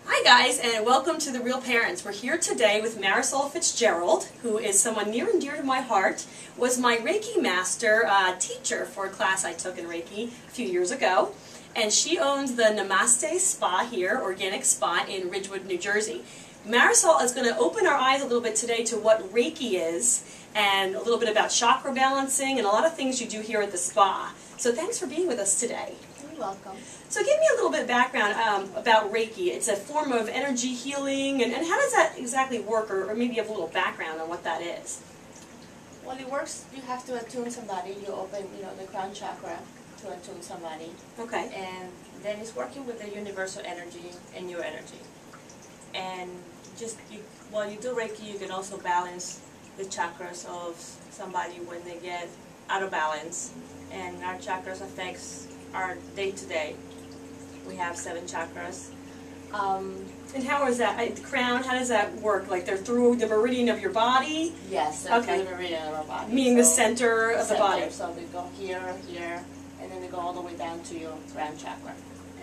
Hi guys, and welcome to The Real Parents. We're here today with Marisol Fitzgerald, who is someone near and dear to my heart, was my Reiki master teacher for a class I took in Reiki a few years ago. And she owns the Namaste Spa here, Organic Spa in Ridgewood, New Jersey. Marisol is going to open our eyes a little bit today to what Reiki is, and a little bit about chakra balancing, and a lot of things you do here at the spa. So thanks for being with us today. You're welcome. So give me a little bit of background about Reiki. It's a form of energy healing, and how does that exactly work, or maybe you have a little background on what that is? Well, it works, you have to attune somebody, you open, the crown chakra to attune somebody. Okay. And then it's working with the universal energy and your energy. And while you do Reiki, you can also balance the chakras of somebody when they get out of balance. And our chakras affects our day-to-day. We have 7 chakras. And how is that? The crown, how does that work? Like they're through the meridian of your body? Yes, they're through the meridian of our body. Meaning the center of the body. So they go here, here, and then they go all the way down to your crown chakra.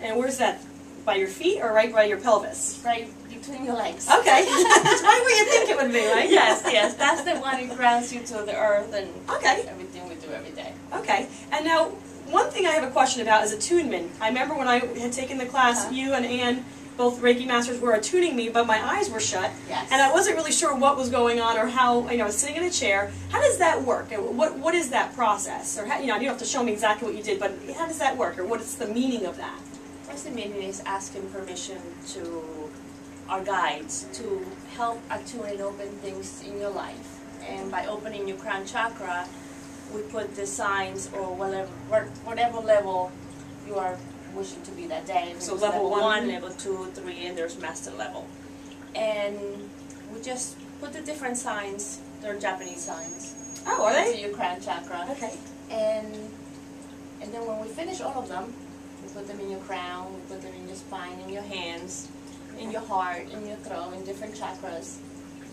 And where's that? By your feet or right by your pelvis? Right between your legs. Okay. It's right where you think it would be, right? Yes. That's the one that grounds you to the earth and everything we do every day. Okay. And now, one thing I have a question about is attunement. I remember when I had taken the class, you and Ann, both Reiki masters, were attuning me, but my eyes were shut. Yes. And I wasn't really sure what was going on or how, I was sitting in a chair. How does that work? What is that process? Or how, you don't have to show me exactly what you did, but how does that work? Or what is the meaning of that? First, the meaning is asking permission to our guides to help attune and open things in your life. And by opening your crown chakra, we put the signs or whatever level you are wishing to be that day. So level 1, level 2, 3, and there's master level. And we just put the different signs. They're Japanese signs. Oh, are they? Into your crown chakra. Okay. And then when we finish all of them, we put them in your crown, we put them in your spine, in your hands, in your heart, in your throat, in different chakras.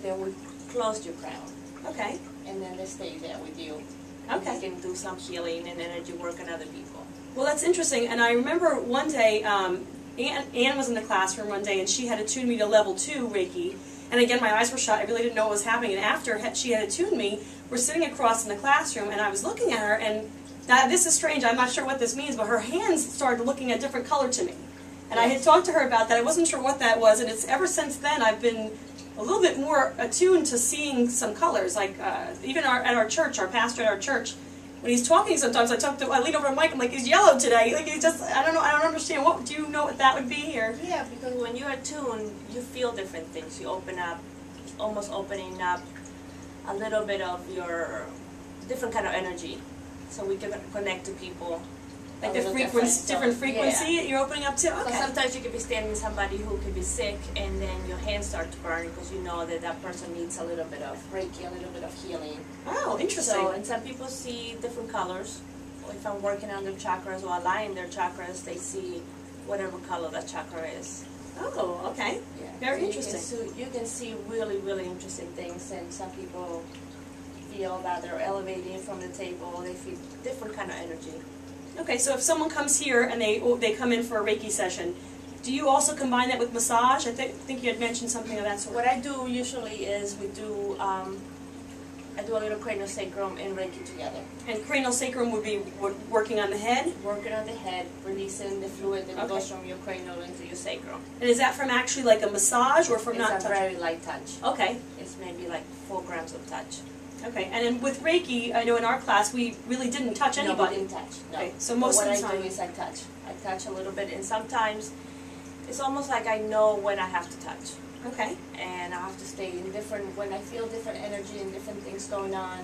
Then we close your crown. Okay. And then they stay there with you. Okay. You can do some healing and energy work on other people. Well, that's interesting. And I remember one day, Ann was in the classroom one day, and she had attuned me to level 2 Reiki. And again, my eyes were shut. I really didn't know what was happening. And after she had attuned me, we're sitting across in the classroom, and I was looking at her, and now this is strange. I'm not sure what this means, but her hands started looking a different color to me. And I had talked to her about that. I wasn't sure what that was, and it's ever since then I've been a little bit more attuned to seeing some colors. Like even at our church, our pastor at our church, when he's talking, sometimes I lean over to Mike. I'm like, he's yellow today. Like he's just, I don't know. I don't understand. What do you know what that would be here? Yeah, because when you're attuned, you feel different things. You open up, almost opening up a little bit of your different kind of energy, so we can connect to people. Like the frequency, different frequency you're opening up to? Okay. So sometimes you could be standing with somebody who could be sick, and then your hands start to burn because you know that that person needs a little bit of Reiki, a little bit of healing. Oh, interesting. So, and some people see different colors. If I'm working on their chakras or aligning their chakras, they see whatever color that chakra is. Oh, okay. Yeah. Very interesting. So you can see really, really interesting things, and some people feel that they're elevating from the table. They feel different kind of energy. Okay, so if someone comes here and they come in for a Reiki session, do you also combine that with massage? I think you had mentioned something of that sort. What I do usually is I do a little cranial sacrum and Reiki together. And cranial sacrum would be working on the head? Working on the head, releasing the fluid that goes from your cranial into your sacrum. And is that from actually like a massage or from not touching? It's a very light touch. Okay. It's maybe like 4 grams of touch. Okay, and then with Reiki, I know in our class we really didn't touch anybody. No, we didn't touch. No. Okay, so most of the time. What I do is I touch. I touch a little bit, and sometimes it's almost like I know when I have to touch. Okay. And I have to stay in different, when I feel different energy and different things going on,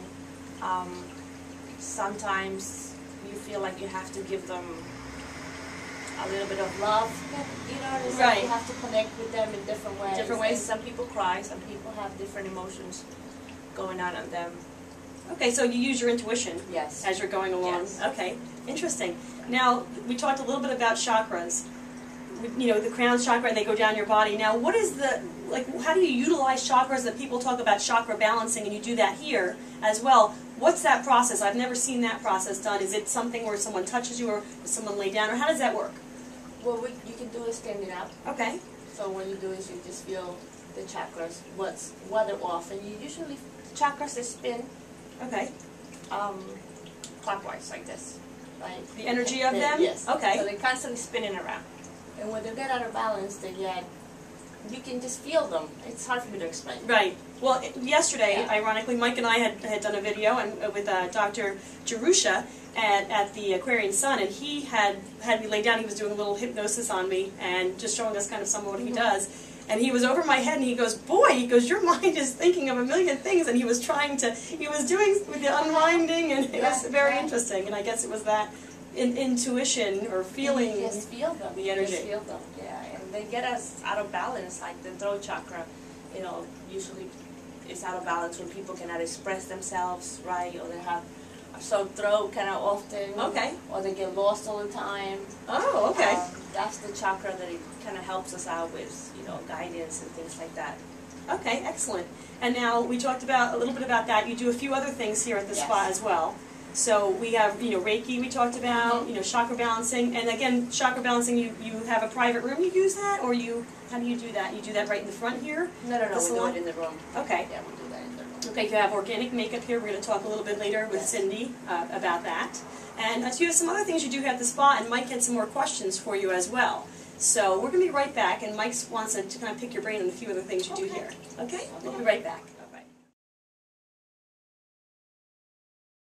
sometimes you feel like you have to give them a little bit of love, it's like you have to connect with them in different ways. Different ways. And some people cry, some people have different emotions going on them. Okay, so you use your intuition as you're going along. Yes. Okay, interesting. Now, we talked a little bit about chakras. The crown chakra, and they go down your body. Now, what is how do you utilize chakras? That people talk about chakra balancing, and you do that here as well. What's that process? I've never seen that process done. Is it something where someone touches you, or does someone lay down, or how does that work? Well, you can do it standing up. Okay. So what you do is you just feel the chakras, what they're off, and you usually, chakras they spin Okay. clockwise like this, right? The energy of them? Yes. Okay. So they're constantly spinning around. And when they get out of balance, you can just feel them. It's hard for me to explain. Right. Well, yesterday, Yeah. ironically, Mike and I had done a video and with Dr. Jerusha at the Aquarian Sun, and he had me lay down. He was doing a little hypnosis on me and just showing us kind of some of what he does. And he was over my head, and he goes, "Boy," he goes, "your mind is thinking of a million things." And he was doing with the unwinding, and it was very interesting. And I guess it was that intuition or feeling. You just feel them. The energy. You just feel them, yeah. And they get us out of balance, like the throat chakra, you know, usually is out of balance when people cannot express themselves, right? Or they have a sore throat kind of often. Okay. Or they get lost all the time. Oh, okay. That's the chakra that it kind of helps us out with, you know, guidance and things like that. Okay, excellent. And now we talked about a little bit about that. You do a few other things here at the spa as well. So we have, you know, Reiki we talked about, you know, chakra balancing, and again, chakra balancing, you have a private room you use that, or how do you do that? You do that right in the front here? No, we do it in the room. Okay. Yeah, we do that in the room. Okay, you have organic makeup here. We're going to talk a little bit later with Cindy about that. And you have some other things you do here at the spa, and Mike had some more questions for you as well. So we're going to be right back, and Mike wants to kind of pick your brain on a few other things you do here. Okay? We'll be right back.